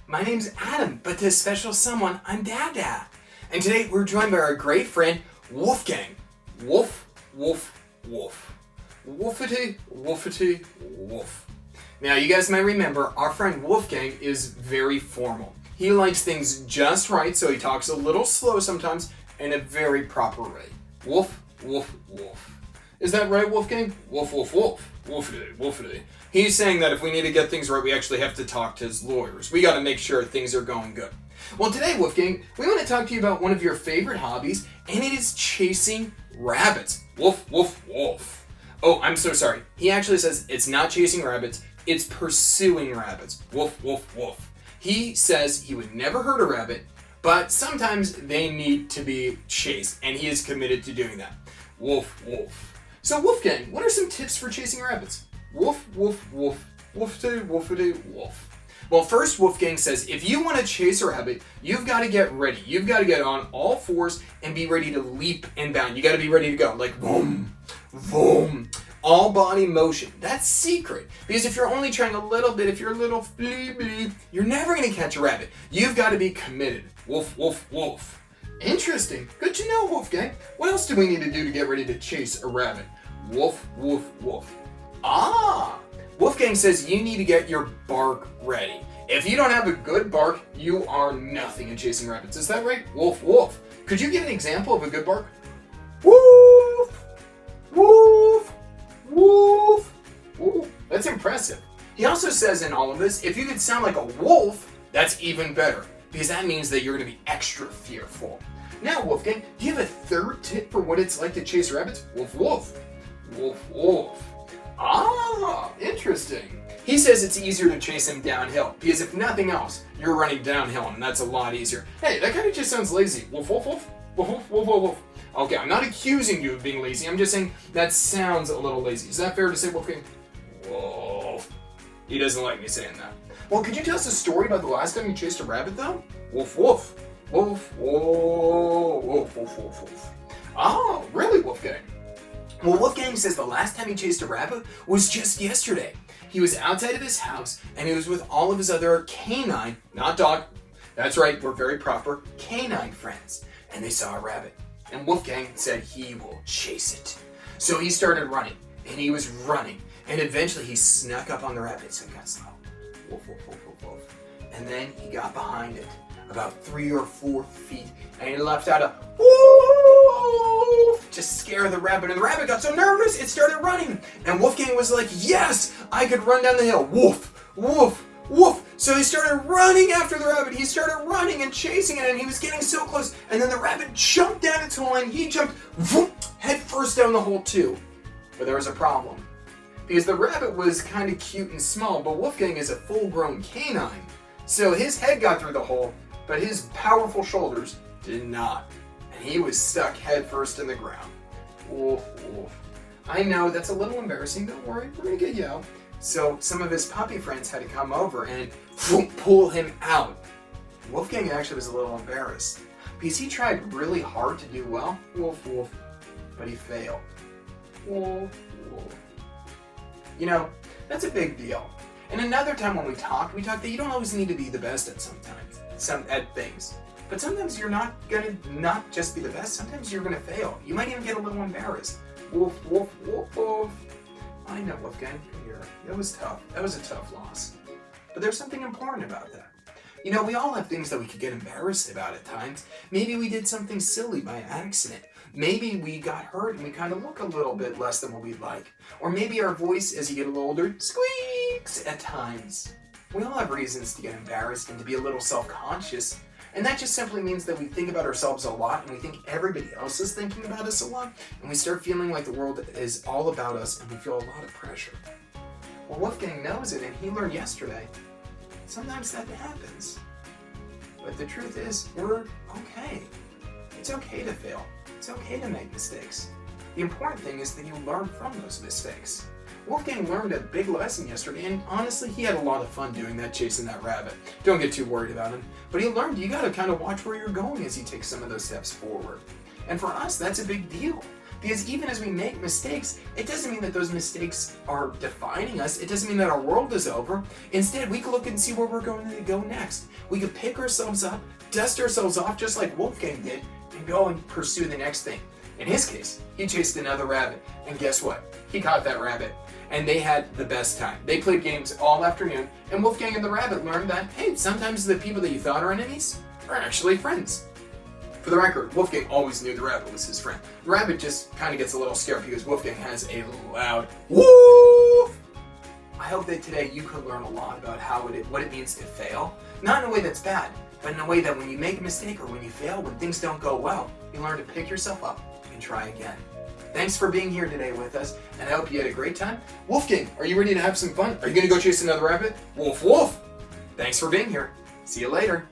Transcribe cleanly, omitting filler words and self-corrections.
My name's Adam, but to a special someone, I'm Dada. And today we're joined by our great friend, Woofgang. Woof, woof, woof. Woofity, woofity, woof. Now, you guys might remember, our friend Woofgang is very formal. He likes things just right, so he talks a little slow sometimes in a very proper way. Woof, woof, woof. Is that right, Woofgang? Woof, woof, woof. Woofity, woofity. He's saying that if we need to get things right, we actually have to talk to his lawyers. We got to make sure things are going good. Well, today, Woofgang, we want to talk to you about one of your favorite hobbies, and it is chasing rabbits. Woof, woof, woof. Oh, I'm so sorry. He actually says it's not chasing rabbits, it's pursuing rabbits. Woof, woof, woof. He says he would never hurt a rabbit, but sometimes they need to be chased, and he is committed to doing that. Woof, woof. So, Woofgang, what are some tips for chasing rabbits? Woof, woof, woof. Woofity, woofity, woof. Well, first, Woofgang says if you want to chase a rabbit, you've got to get ready. You've got to get on all fours and be ready to leap and bound. You got to be ready to go, like boom, boom. All body motion. That's secret. Because if you're only trying a little bit, if you're a little bleep, bleep, you're never going to catch a rabbit. You've got to be committed. Woof, woof, woof. Interesting. Good to know, Woofgang. What else do we need to do to get ready to chase a rabbit? Woof, woof, woof. Woofgang says you need to get your bark ready. If you don't have a good bark, you are nothing in chasing rabbits. Is that right? Woof, woof. Could you give an example of a good bark? Woof, woof, woof. Ooh, that's impressive. He also says in all of this, if you could sound like a wolf, that's even better, because that means that you're going to be extra fearful. Now, Woofgang, do you have a third tip for what it's like to chase rabbits? Woof, woof. Woof, woof. Interesting. He says it's easier to chase him downhill, because if nothing else, you're running downhill, and that's a lot easier. Hey, that kind of just sounds lazy. Woof, woof, woof. Woof, woof, woof, woof, woof. Okay, I'm not accusing you of being lazy. I'm just saying that sounds a little lazy. Is that fair to say, Woofgang? Woof. He doesn't like me saying that. Well, could you tell us a story about the last time you chased a rabbit, though? Woof, woof. Woof, woof, woof, woof, woof, woof. Oh, really, Woofgang? Well, Woofgang says the last time he chased a rabbit was just yesterday. He was outside of his house, and he was with all of his other canine, not dog, that's right, we're very proper, canine friends, and they saw a rabbit. And Woofgang said he will chase it. So he started running, and he was running, and eventually he snuck up on the rabbit, so he got slow. Woof, woof, woof, woof, woof. And then he got behind it, about 3 or 4 feet, and he left out a woof to scare the rabbit, and the rabbit got so nervous it started running, and Woofgang was like, yes, I could run down the hill. Woof, woof, woof. So he started running after the rabbit. He started running and chasing it, and he was getting so close, and then the rabbit jumped down its hole, and he jumped head first down the hole too. But there was a problem, because the rabbit was kind of cute and small, but Woofgang is a full-grown canine, so his head got through the hole, but his powerful shoulders did not, and he was stuck head first in the ground. Woof, woof. I know that's a little embarrassing, don't worry, we're gonna get you out. So some of his puppy friends had to come over and pull him out. Woofgang actually was a little embarrassed, because he tried really hard to do well, woof, woof, but he failed. Woof, woof. You know, that's a big deal. And another time when we talked that you don't always need to be the best at at things. But sometimes you're not gonna not just be the best, sometimes you're gonna fail. You might even get a little embarrassed. Woof, woof, woof, woof. I know, Woofgang, that was tough. That was a tough loss. But there's something important about that. You know, we all have things that we could get embarrassed about at times. Maybe we did something silly by accident. Maybe we got hurt and we kind of look a little bit less than what we'd like. Or maybe our voice, as you get a little older, squeaks at times. We all have reasons to get embarrassed and to be a little self-conscious. And that just simply means that we think about ourselves a lot, and we think everybody else is thinking about us a lot, and we start feeling like the world is all about us, and we feel a lot of pressure. Well, Woofgang knows it, and he learned yesterday. Sometimes that happens. But the truth is, we're okay. It's okay to fail. It's okay to make mistakes. The important thing is that you learn from those mistakes. Woofgang learned a big lesson yesterday, and honestly, he had a lot of fun doing that, chasing that rabbit. Don't get too worried about him. But he learned you gotta kind of watch where you're going as you take some of those steps forward. And for us, that's a big deal. Because even as we make mistakes, it doesn't mean that those mistakes are defining us. It doesn't mean that our world is over. Instead, we can look and see where we're going to go next. We could pick ourselves up, dust ourselves off just like Woofgang did, and go and pursue the next thing. In his case, he chased another rabbit, and guess what? He caught that rabbit, and they had the best time. They played games all afternoon, and Woofgang and the rabbit learned that, hey, sometimes the people that you thought are enemies are actually friends. For the record, Woofgang always knew the rabbit was his friend. The rabbit just kind of gets a little scared because Woofgang has a loud woof. I hope that today you could learn a lot about what it means to fail. Not in a way that's bad, but in a way that when you make a mistake or when you fail, when things don't go well, you learn to pick yourself up and try again. Thanks for being here today with us, and I hope you had a great time. Woofgang, are you ready to have some fun? Are you going to go chase another rabbit? Woof, woof! Thanks for being here. See you later.